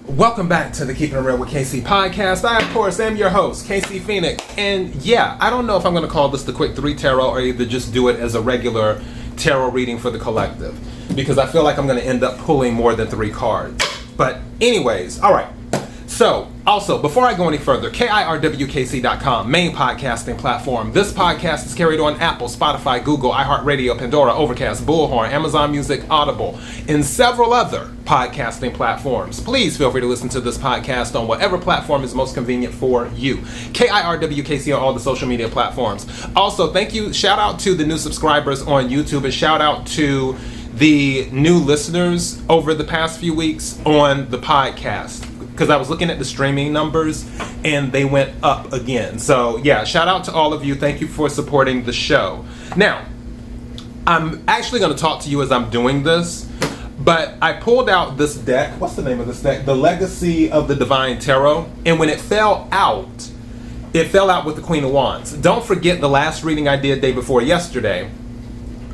Welcome back to the Keeping It Real with KC podcast. I, of course, am your host, KC Phoenix. And yeah, I don't know if I'm going to call this the Quick 3 Tarot or either just do it as a regular tarot reading for the collective, because I feel like I'm going to end up pulling more than 3 cards. But anyways, all right. So, also, before I go any further, KIRWKC.com, main podcasting platform. This podcast is carried on Apple, Spotify, Google, iHeartRadio, Pandora, Overcast, Bullhorn, Amazon Music, Audible, and several other podcasting platforms. Please feel free to listen to this podcast on whatever platform is most convenient for you. KIRWKC on all the social media platforms. Also, thank you. Shout out to the new subscribers on YouTube, and shout out to the new listeners over the past few weeks on the podcast, because I was looking at the streaming numbers and they went up again. So yeah, shout out to all of you. Thank you for supporting the show. Now, I'm actually going to talk to you as I'm doing this, but I pulled out this deck. What's the name of this deck? The Legacy of the Divine Tarot. And when it fell out with the Queen of Wands. Don't forget the last reading I did day before yesterday.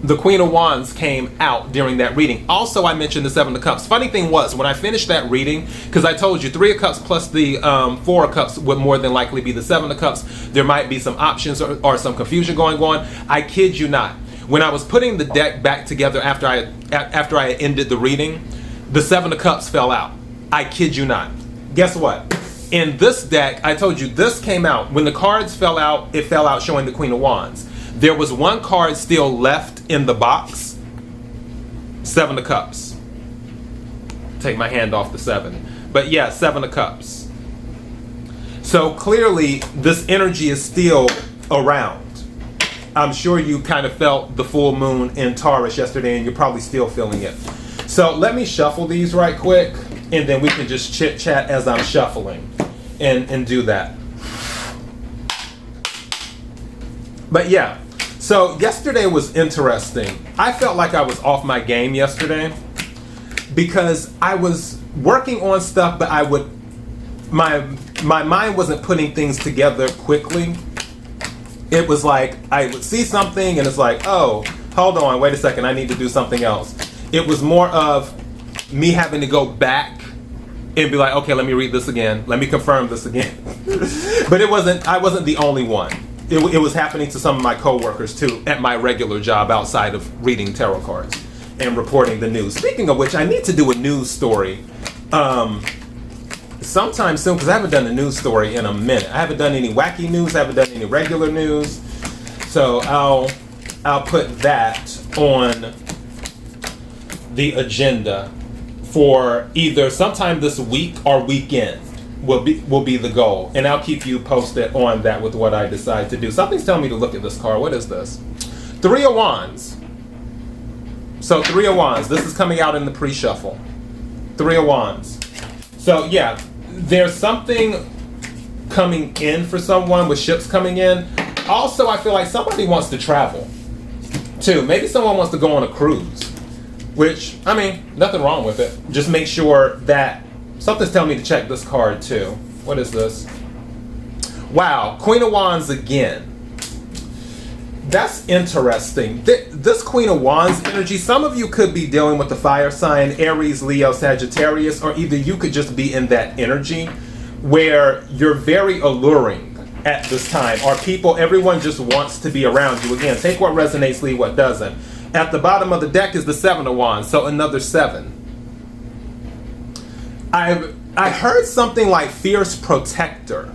The Queen of Wands came out during that reading. Also, I mentioned the Seven of Cups. Funny thing was, when I finished that reading, because I told you 3 of Cups plus the 4 of Cups would more than likely be the 7 of Cups. There might be some options or some confusion going on. I kid you not. When I was putting the deck back together after I ended the reading, the 7 of Cups fell out. I kid you not. Guess what? In this deck, I told you this came out. When the cards fell out, it fell out showing the Queen of Wands. There was 1 card still left in the box. 7 of Cups. Take my hand off the 7. But yeah, 7 of Cups. So clearly this energy is still around. I'm sure you kind of felt the full moon in Taurus yesterday, and you're probably still feeling it. So let me shuffle these right quick, and then we can just chit chat as I'm shuffling and do that. But yeah, so yesterday was interesting. I felt like I was off my game yesterday because I was working on stuff, but my mind wasn't putting things together quickly. It was like I would see something and it's like, oh, hold on, wait a second, I need to do something else. It was more of me having to go back and be like, okay, let me read this again. Let me confirm this again. But I wasn't the only one. It was happening to some of my coworkers too at my regular job outside of reading tarot cards and reporting the news. Speaking of which, I need to do a news story sometime soon, because I haven't done a news story in a minute. I haven't done any wacky news. I haven't done any regular news. So I'll put that on the agenda for either sometime this week or weekend. Will be the goal, and I'll keep you posted on that with what I decide to do. Something's telling me to look at this card. What is this? 3 of Wands. So 3 of Wands. This is coming out in the pre-shuffle. 3 of Wands. So yeah, there's something coming in for someone with ships coming in. Also, I feel like somebody wants to travel too. Maybe someone wants to go on a cruise, which, I mean, nothing wrong with it. Just make sure that something's telling me to check this card too. What is this? Wow, Queen of Wands again. That's interesting. This Queen of Wands energy, some of you could be dealing with the fire sign, Aries, Leo, Sagittarius, or either you could just be in that energy where you're very alluring at this time, or everyone just wants to be around you. Again, take what resonates, leave what doesn't. At the bottom of the deck is the 7 of Wands, so another 7. I heard something like fierce protector.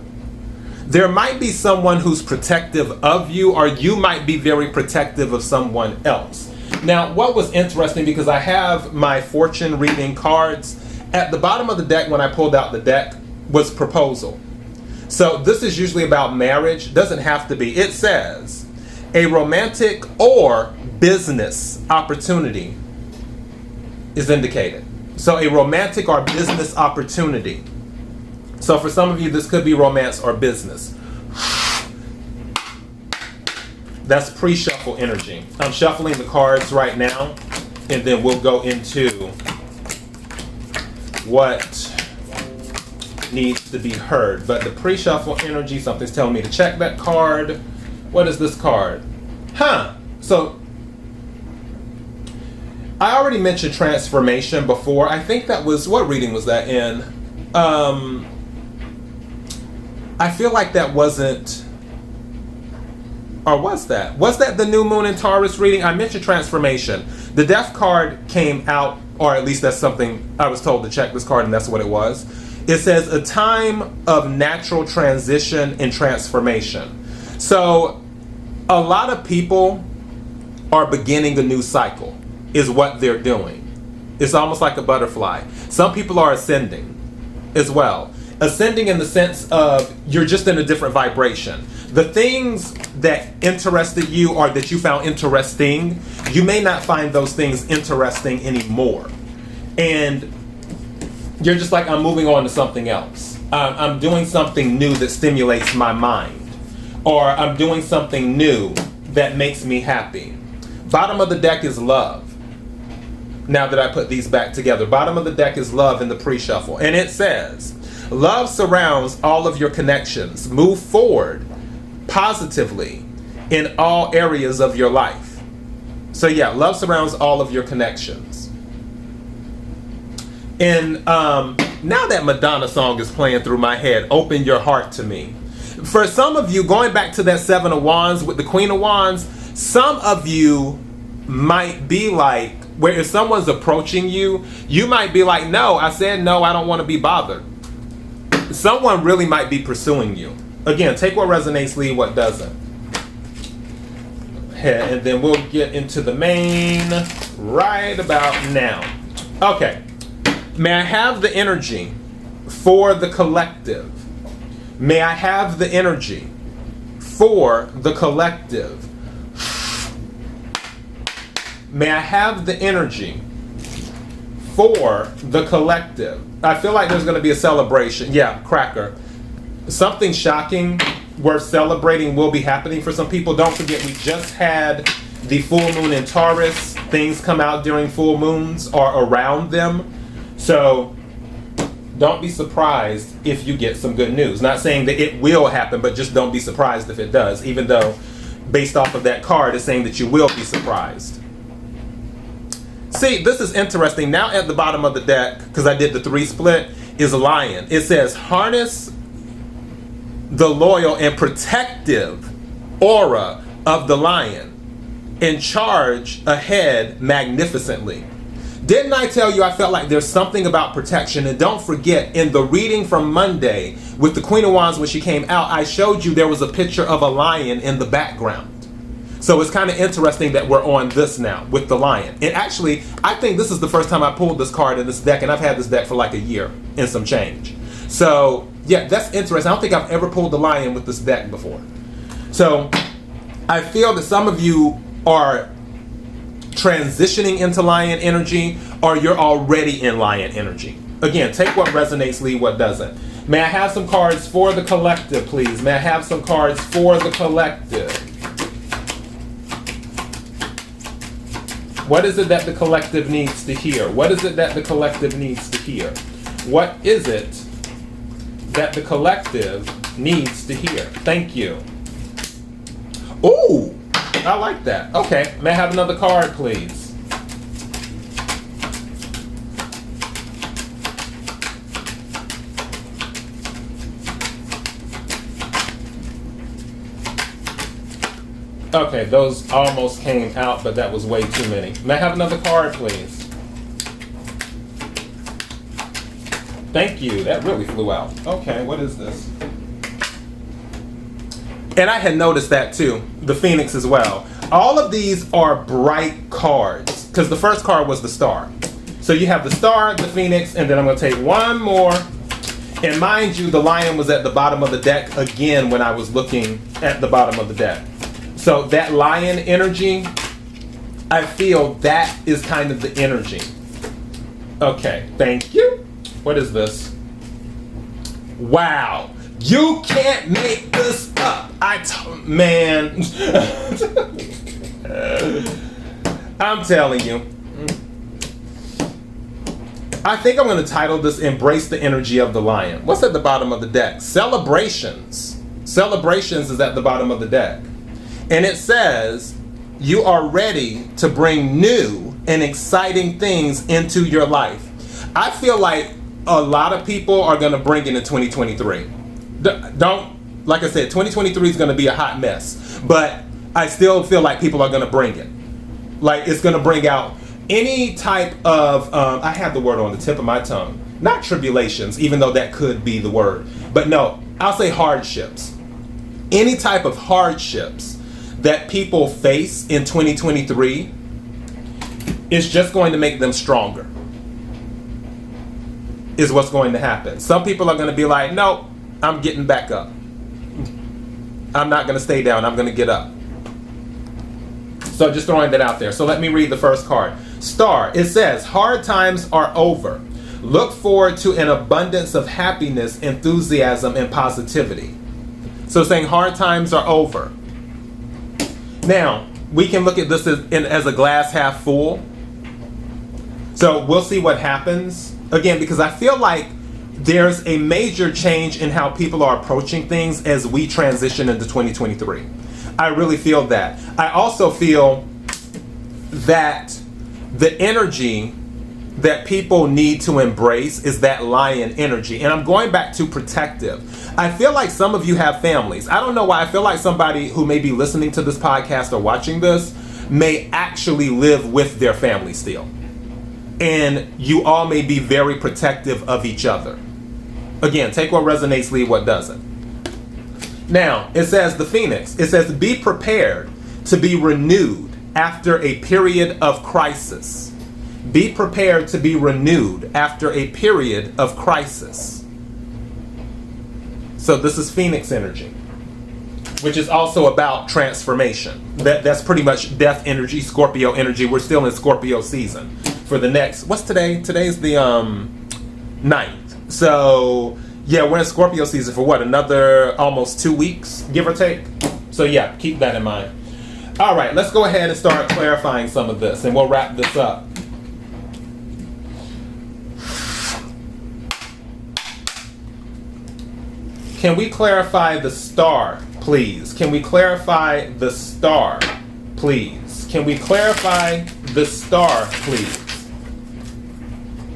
There might be someone who's protective of you, or you might be very protective of someone else. Now, what was interesting, because I have my fortune reading cards, at the bottom of the deck when I pulled out the deck was proposal. So this is usually about marriage. Doesn't have to be. It says a romantic or business opportunity is indicated. So a romantic or business opportunity. So for some of you, this could be romance or business. That's pre-shuffle energy. I'm shuffling the cards right now, and then we'll go into what needs to be heard. But the pre-shuffle energy, something's telling me to check that card. What is this card? So I already mentioned transformation before. I think that was, what reading was that in? I feel like that wasn't, or was that? Was that the new moon in Taurus reading? I mentioned transformation. The death card came out, or at least that's something I was told to check this card, and that's what it was. It says a time of natural transition and transformation. So a lot of people are beginning a new cycle, is what they're doing. It's almost like a butterfly. Some people are ascending as well. Ascending in the sense of you're just in a different vibration. The things that interested you or that you found interesting, you may not find those things interesting anymore. And you're just like, I'm moving on to something else. I'm doing something new that stimulates my mind. Or I'm doing something new that makes me happy. Bottom of the deck is love. Now that I put these back together, bottom of the deck is love in the pre-shuffle. And it says, love surrounds all of your connections. Move forward positively in all areas of your life. So yeah, love surrounds all of your connections. And now that Madonna song is playing through my head, Open Your Heart to Me. For some of you, going back to that Seven of Wands with the Queen of Wands, some of you might be like, where if someone's approaching you, you might be like, no, I said no, I don't want to be bothered. Someone really might be pursuing you. Again, take what resonates, leave what doesn't. And then we'll get into the main right about now. Okay. May I have the energy for the collective? May I have the energy for the collective? May I have the energy for the collective? I feel like there's going to be a celebration. Yeah, cracker. Something shocking worth celebrating will be happening for some people. Don't forget, we just had the full moon in Taurus. Things come out during full moons or around them. So don't be surprised if you get some good news. Not saying that it will happen, but just don't be surprised if it does, even though based off of that card it's saying that you will be surprised. See, this is interesting. Now at the bottom of the deck, because I did the 3 split, is a lion. It says, harness the loyal and protective aura of the lion and charge ahead magnificently. Didn't I tell you I felt like there's something about protection? And don't forget, in the reading from Monday with the Queen of Wands when she came out, I showed you there was a picture of a lion in the background. So it's kind of interesting that we're on this now with the lion. And actually, I think this is the first time I pulled this card in this deck, and I've had this deck for like a year and some change. So yeah, that's interesting. I don't think I've ever pulled the lion with this deck before. So I feel that some of you are transitioning into lion energy, or you're already in lion energy. Again, take what resonates, leave what doesn't. May I have some cards for the collective, please? May I have some cards for the collective? What is it that the collective needs to hear? What is it that the collective needs to hear? What is it that the collective needs to hear? Thank you. Ooh, I like that. Okay, may I have another card, please? Okay, those almost came out, but that was way too many. May I have another card, please? Thank you. That really flew out. Okay, what is this? And I had noticed that too. The Phoenix as well. All of these are bright cards, because the first card was the Star. So you have the Star, the Phoenix, and then I'm going to take one more. And mind you, the Lion was at the bottom of the deck again when I was looking at the bottom of the deck. So that lion energy, I feel that is kind of the energy. Okay, thank you. What is this? Wow, you can't make this up. Man, I'm telling you. I think I'm going to title this Embrace the Energy of the Lion. What's at the bottom of the deck? Celebrations. Celebrations is at the bottom of the deck. And it says, you are ready to bring new and exciting things into your life. I feel like a lot of people are going to bring it in 2023. Don't, like I said, 2023 is going to be a hot mess. But I still feel like people are going to bring it. Like, it's going to bring out any type of, I have the word on the tip of my tongue. Not tribulations, even though that could be the word. But no, I'll say hardships. Any type of hardships that people face in 2023 is just going to make them stronger. Is what's going to happen. Some people are going to be like, no, I'm getting back up. I'm not going to stay down. I'm going to get up. So just throwing that out there. So let me read the first card. Star. It says, hard times are over. Look forward to an abundance of happiness, enthusiasm, and positivity. So saying hard times are over. Now, we can look at this as a glass half full. So we'll see what happens. Again, because I feel like there's a major change in how people are approaching things as we transition into 2023. I really feel that. I also feel that the energy that people need to embrace is that lion energy. And I'm going back to protective. I feel like some of you have families. I don't know why. I feel like somebody who may be listening to this podcast or watching this may actually live with their family still. And you all may be very protective of each other. Again, take what resonates, leave what doesn't. Now, it says the Phoenix. It says, be prepared to be renewed after a period of crisis. Be prepared to be renewed after a period of crisis. So this is Phoenix energy, which is also about transformation. That's pretty much death energy, Scorpio energy. We're still in Scorpio season for the next, what's today? Today's the 9th. So yeah, we're in Scorpio season for what? Another almost 2 weeks, give or take. So yeah, keep that in mind. All right, let's go ahead and start clarifying some of this and we'll wrap this up. Can we clarify the star, please? Can we clarify the star, please? Can we clarify the star, please?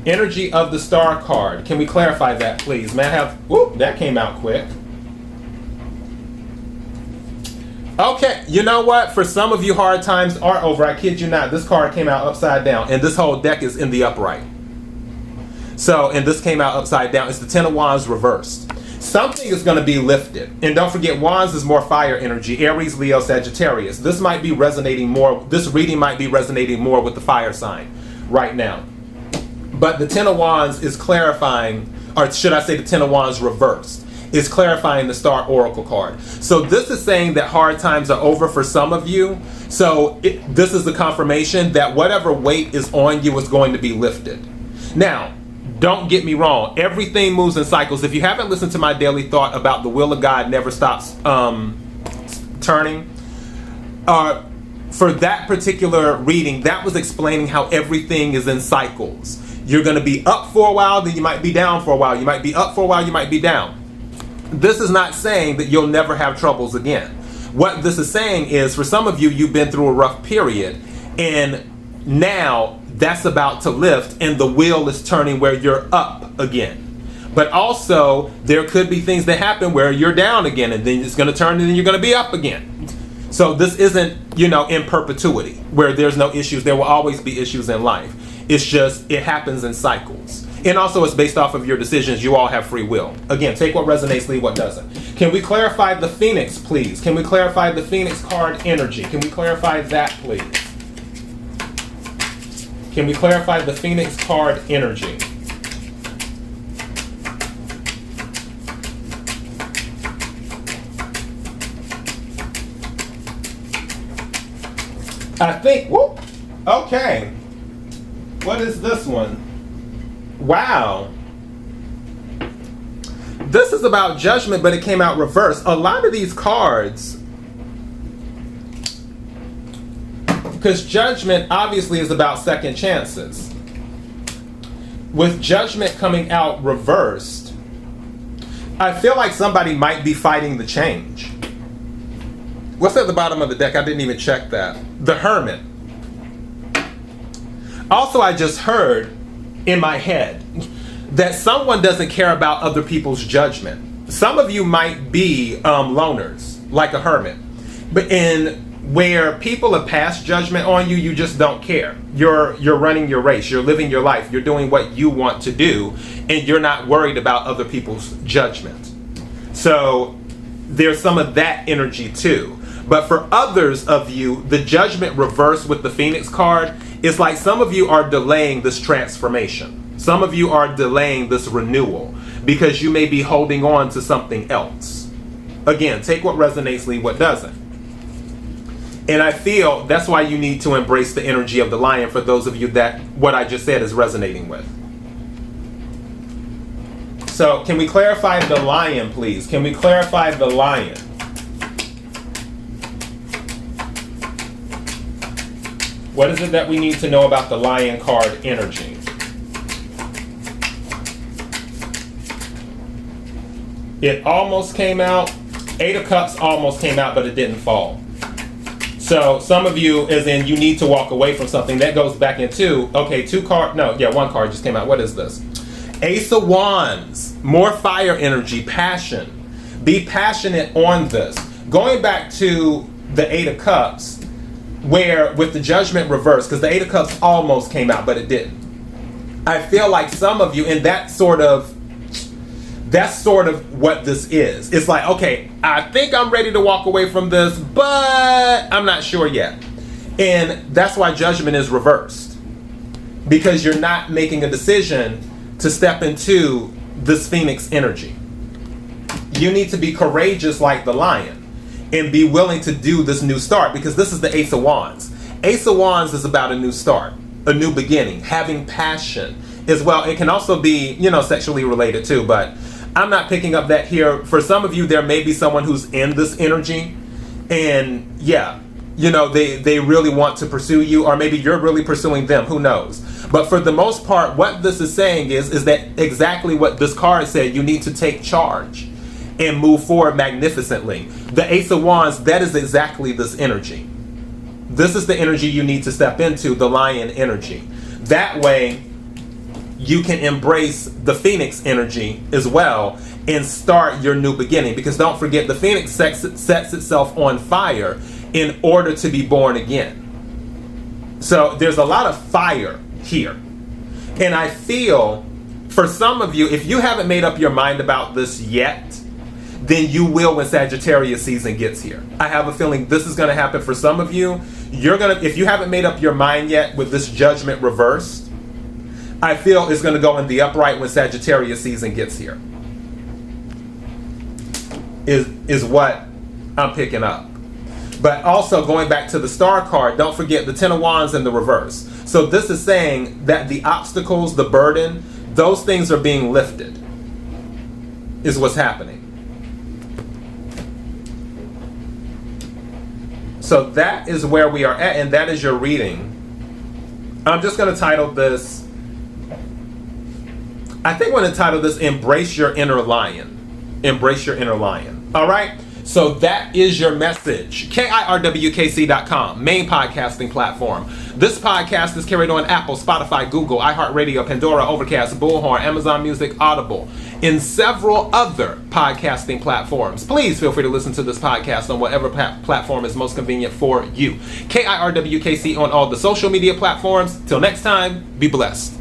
Energy of the star card. Can we clarify that, please? May I have... Whoop, that came out quick. Okay, you know what? For some of you, hard times are over. I kid you not. This card came out upside down, and this whole deck is in the upright. So, and this came out upside down. It's the Ten of Wands reversed. Something is going to be lifted. And don't forget, Wands is more fire energy. Aries, Leo, Sagittarius. This might be resonating more. This reading might be resonating more with the fire sign right now. But the Ten of Wands is clarifying, or should I say the Ten of Wands reversed, is clarifying the Star Oracle card. So this is saying that hard times are over for some of you. So this is the confirmation that whatever weight is on you is going to be lifted. Now, don't get me wrong. Everything moves in cycles. If you haven't listened to my daily thought about the will of God never stops turning, for that particular reading, that was explaining how everything is in cycles. You're going to be up for a while, then you might be down for a while. You might be up for a while, you might be down. This is not saying that you'll never have troubles again. What this is saying is, for some of you, you've been through a rough period, and now that's about to lift, and the wheel is turning where you're up again. But also, there could be things that happen where you're down again, and then it's going to turn, and then you're going to be up again. So this isn't, in perpetuity, where there's no issues. There will always be issues in life. It's just, it happens in cycles. And also, it's based off of your decisions. You all have free will. Again, take what resonates, leave what doesn't. Can we clarify the Phoenix, please? Can we clarify the Phoenix card energy? Can we clarify that, please? Can we clarify the Phoenix card energy? I think, whoop, okay. What is this one? Wow. This is about judgment, but it came out reversed. A lot of these cards, because judgment obviously is about second chances. With judgment coming out reversed, I feel like somebody might be fighting the change. What's at the bottom of the deck? I didn't even check that. The Hermit. Also, I just heard in my head that someone doesn't care about other people's judgment. Some of you might be loners, like a hermit, but where people have passed judgment on you, you just don't care. You're running your race, you're living your life, you're doing what you want to do, and you're not worried about other people's judgment. So there's some of that energy too. But for others of you, the judgment reverse with the Phoenix card is like some of you are delaying this transformation. Some of you are delaying this renewal because you may be holding on to something else. Again, take what resonates, leave what doesn't. And I feel that's why you need to embrace the energy of the lion for those of you that what I just said is resonating with. So can we clarify the lion, please? Can we clarify the lion? What is it that we need to know about the lion card energy? It almost came out. 8 of Cups almost came out, but it didn't fall. So some of you, as in you need to walk away from something. That goes back into, okay, 1 card just came out. What is this? Ace of Wands, more fire energy, passion. Be passionate on this. Going back to the 8 of Cups, where with the judgment reversed, because the 8 of Cups almost came out, but it didn't. I feel like some of you, and that's sort of what this is. It's like, okay, I think I'm ready to walk away from this, but I'm not sure yet. And that's why judgment is reversed. Because you're not making a decision to step into this Phoenix energy. You need to be courageous like the lion and be willing to do this new start, because this is the Ace of Wands. Ace of Wands is about a new start, a new beginning, having passion as well. It can also be, sexually related too, but I'm not picking up that here. For some of you, there may be someone who's in this energy and they really want to pursue you, or maybe you're really pursuing them, who knows. But for the most part, what this is saying is that exactly what this card said. You need to take charge and move forward magnificently. The Ace of Wands, that is exactly this energy. This is the energy you need to step into, the lion energy. That way, you can embrace the Phoenix energy as well and start your new beginning. Because don't forget, the Phoenix sets itself on fire in order to be born again. So there's a lot of fire here. And I feel, for some of you, if you haven't made up your mind about this yet, then you will when Sagittarius season gets here. I have a feeling this is going to happen for some of you. If you haven't made up your mind yet with this judgment reversed, I feel it's going to go in the upright when Sagittarius season gets here. Is what I'm picking up. But also going back to the star card, don't forget the 10 of Wands in the reverse. So this is saying that the obstacles, the burden, those things are being lifted, is what's happening. So that is where we are at, and that is your reading. I'm just going to title this, I think I'm going to title this Embrace Your Inner Lion. Embrace Your Inner Lion. All right? So that is your message. KIRWKC.com, main podcasting platform. This podcast is carried on Apple, Spotify, Google, iHeartRadio, Pandora, Overcast, Bullhorn, Amazon Music, Audible, and several other podcasting platforms. Please feel free to listen to this podcast on whatever platform is most convenient for you. KIRWKC on all the social media platforms. Till next time, be blessed.